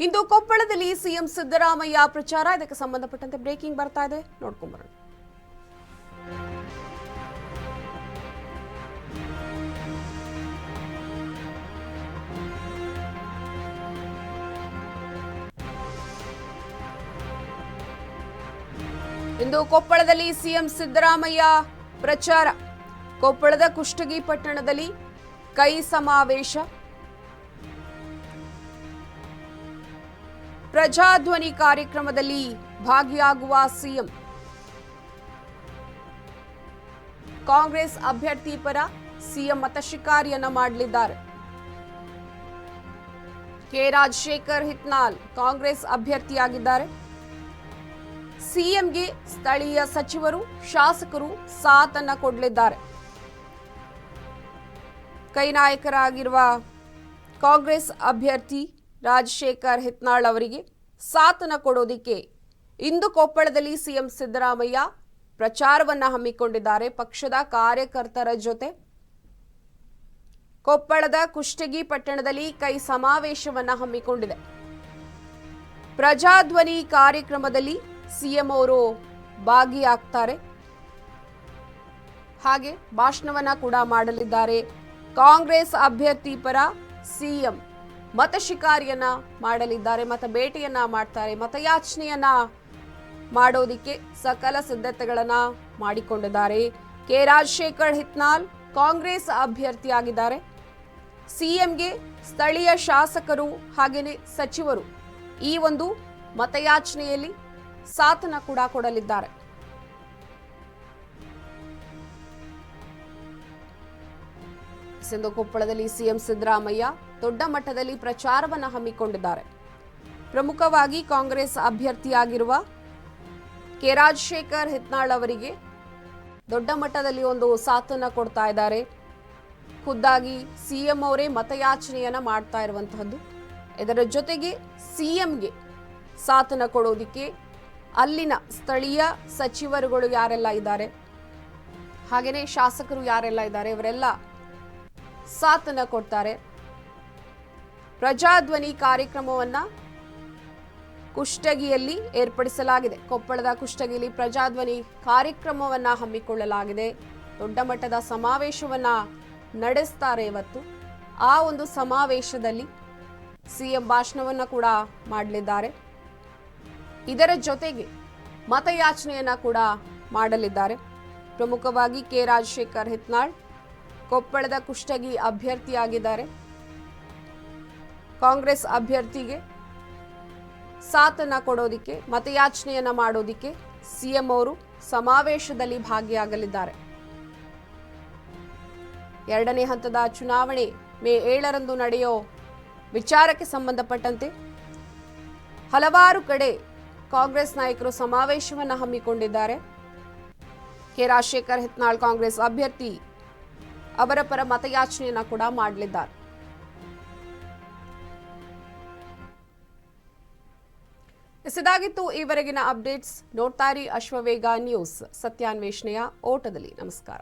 ಇಂದು ಕೊಪ್ಪಳದಲ್ಲಿ ಸಿಎಂ ಸಿದ್ದರಾಮಯ್ಯ ಪ್ರಚಾರ. ಇದಕ್ಕೆ ಸಂಬಂಧಪಟ್ಟಂತೆ ಬ್ರೇಕಿಂಗ್ ಬರ್ತಾ ಇದೆ, ನೋಡ್ಕೊಂಬರೋಣ. ಇಂದು ಕೊಪ್ಪಳದಲ್ಲಿ ಸಿಎಂ ಸಿದ್ದರಾಮಯ್ಯ ಪ್ರಚಾರ. ಕೊಪ್ಪಳದ ಕುಷ್ಟಗಿ ಪಟ್ಟಣದಲ್ಲಿ ಕೈ ಸಮಾವೇಶ. ಪ್ರಜಾಧ್ವನಿ ಕಾರ್ಯಕ್ರಮದಲ್ಲಿ ಭಾಗಿಯಾಗುವ ಸಿಎಂ. ಕಾಂಗ್ರೆಸ್ ಅಭ್ಯರ್ಥಿ ಪರ ಸಿಎಂ ಮತ ಶಿಕಾರಿಯನ್ನ ಮಾಡಲಿದ್ದಾರೆ. ಕೆ ರಾಜಶೇಖರ್ ಹಿತ್ನಾಳ್ ಕಾಂಗ್ರೆಸ್ ಅಭ್ಯರ್ಥಿಯಾಗಿದ್ದಾರೆ. ಸಿಎಂಗೆ ಸ್ಥಳೀಯ ಸಚಿವರು, ಶಾಸಕರು ಸಾಥನ್ನ ಕೊಡಲಿದ್ದಾರೆ. ಕೈ ನಾಯಕರಾಗಿರುವ ಕಾಂಗ್ರೆಸ್ ಅಭ್ಯರ್ಥಿ ರಾಜಶೇಖರ್ ಹಿತ್ನಾಳ್ ಅವರಿಗೆ ಸಾಥನ್ನ ಕೊಡೋದಿಕ್ಕೆ ಇಂದು ಕೊಪ್ಪಳದಲ್ಲಿ ಸಿಎಂ ಸಿದ್ದರಾಮಯ್ಯ ಪ್ರಚಾರವನ್ನ ಹಮ್ಮಿಕೊಂಡಿದ್ದಾರೆ. ಪಕ್ಷದ ಕಾರ್ಯಕರ್ತರ ಜೊತೆ ಕೊಪ್ಪಳದ ಕುಷ್ಟಗಿ ಪಟ್ಟಣದಲ್ಲಿ ಕೈ ಸಮಾವೇಶವನ್ನ ಹಮ್ಮಿಕೊಂಡಿದೆ. ಪ್ರಜಾಧ್ವನಿ ಕಾರ್ಯಕ್ರಮದಲ್ಲಿ ಸಿಎಂ ಅವರು ಭಾಗಿಯಾಗ್ತಾರೆ. ಹಾಗೆ ಭಾಷಣವನ್ನ ಕೂಡ ಮಾಡಲಿದ್ದಾರೆ. ಕಾಂಗ್ರೆಸ್ ಅಭ್ಯರ್ಥಿ ಪರ ಸಿಎಂ ಮತ ಶಿಕಾರಿಯನ್ನ ಮಾಡಲಿದ್ದಾರೆ. ಮತ ಭೇಟಿಯನ್ನ ಮಾಡ್ತಾರೆ. ಮತಯಾಚನೆಯನ್ನ ಮಾಡೋದಿಕ್ಕೆ ಸಕಲ ಸಿದ್ಧತೆಗಳನ್ನ ಮಾಡಿಕೊಂಡಿದ್ದಾರೆ. ಕೆ ರಾಜಶೇಖರ್ ಹಿತ್ನಾಳ್ ಕಾಂಗ್ರೆಸ್ ಅಭ್ಯರ್ಥಿಯಾಗಿದ್ದಾರೆ. ಸಿಎಂಗೆ ಸ್ಥಳೀಯ ಶಾಸಕರು ಹಾಗೇನೆ ಸಚಿವರು ಈ ಒಂದು ಮತಯಾಚನೆಯಲ್ಲಿ ಸಾಥನ್ನ ಕೂಡ ಕೊಡಲಿದ್ದಾರೆ. ಕೊಪ್ಪಳದಲ್ಲಿ ಸಿಎಂ ಸಿದ್ದರಾಮಯ್ಯ ದೊಡ್ಡ ಮಟ್ಟದಲ್ಲಿ ಪ್ರಚಾರವನ್ನ ಹಮ್ಮಿಕೊಂಡಿದ್ದಾರೆ. ಪ್ರಮುಖವಾಗಿ ಕಾಂಗ್ರೆಸ್ ಅಭ್ಯರ್ಥಿಯಾಗಿರುವ ಕೆ ರಾಜಶೇಖರ್ ಹಿತ್ನಾಳ್ ಅವರಿಗೆ ದೊಡ್ಡ ಮಟ್ಟದಲ್ಲಿ ಒಂದು ಸಾಥನ್ನ ಕೊಡ್ತಾ ಇದ್ದಾರೆ. ಖುದ್ದಾಗಿ ಸಿಎಂ ಅವರೇ ಮತಯಾಚನೆಯನ್ನ ಮಾಡ್ತಾ ಇರುವಂತಹದ್ದು. ಇದರ ಜೊತೆಗೆ ಸಿಎಂಗೆ ಸಾಥನ್ನ ಕೊಡೋದಿಕ್ಕೆ ಅಲ್ಲಿನ ಸ್ಥಳೀಯ ಸಚಿವರುಗಳು ಯಾರೆಲ್ಲ ಇದ್ದಾರೆ, ಹಾಗೇನೆ ಶಾಸಕರು ಯಾರೆಲ್ಲ ಇದ್ದಾರೆ, ಇವರೆಲ್ಲ ಸಾಥನ್ನ ಕೊಡ್ತಾರೆ. ಪ್ರಜಾಧ್ವನಿ ಕಾರ್ಯಕ್ರಮವನ್ನ ಕುಷ್ಟಗಿಯಲ್ಲಿ ಏರ್ಪಡಿಸಲಾಗಿದೆ. ಕೊಪ್ಪಳದ ಕುಷ್ಟಗಿಯಲ್ಲಿ ಪ್ರಜಾಧ್ವನಿ ಕಾರ್ಯಕ್ರಮವನ್ನ ಹಮ್ಮಿಕೊಳ್ಳಲಾಗಿದೆ. ದೊಡ್ಡ ಮಟ್ಟದ ಸಮಾವೇಶವನ್ನ ನಡೆಸ್ತಾರೆ ಇವತ್ತು. ಆ ಒಂದು ಸಮಾವೇಶದಲ್ಲಿ ಸಿಎಂ ಭಾಷಣವನ್ನ ಕೂಡ ಮಾಡಲಿದ್ದಾರೆ. ಇದರ ಜೊತೆಗೆ ಮತಯಾಚನೆಯನ್ನ ಕೂಡ ಮಾಡಲಿದ್ದಾರೆ. ಪ್ರಮುಖವಾಗಿ ಕೆ ರಾಜಶೇಖರ್ ಹಿತ್ನಾಳ್ ಕೊಪ್ಪಳದ ಕುಷ್ಟಗಿ ಅಭ್ಯರ್ಥಿಯಾಗಿದ್ದಾರೆ. ಕಾಂಗ್ರೆಸ್ ಅಭ್ಯರ್ಥಿಗೆ ಸಾಥನ್ನ ಕೊಡೋದಿಕ್ಕೆ, ಮತಯಾಚನೆಯನ್ನ ಮಾಡೋದಿಕ್ಕೆ ಸಿಎಂ ಅವರು ಸಮಾವೇಶದಲ್ಲಿ ಭಾಗಿಯಾಗಲಿದ್ದಾರೆ. ಎರಡನೇ ಹಂತದ ಚುನಾವಣೆ ಮೇ 7ರಂದು ನಡೆಯೋ ವಿಚಾರಕ್ಕೆ ಸಂಬಂಧಪಟ್ಟಂತೆ ಹಲವಾರು ಕಡೆ ಕಾಂಗ್ರೆಸ್ ನಾಯಕರು ಸಮಾವೇಶವನ್ನ ಹಮ್ಮಿಕೊಂಡಿದ್ದಾರೆ. ಕೆ ರಾಜಶೇಖರ್ ಹಿತ್ನಾಳ್ ಕಾಂಗ್ರೆಸ್ ಅಭ್ಯರ್ಥಿ ಅವರ ಪರ ಮತಯಾಚನೆಯನ್ನ ಕೂಡ ಮಾಡಲಿದ್ದಾರೆ. ಇದಾಗಿತ್ತು ಈವರೆಗಿನ ಅಪ್ಡೇಟ್ಸ್. ನೋಡ್ತಾ ಇರಿ ಅಶ್ವವೇಗ ನ್ಯೂಸ್, ಸತ್ಯಾನ್ವೇಷಣೆಯ ಓಟದಲ್ಲಿ. ನಮಸ್ಕಾರ.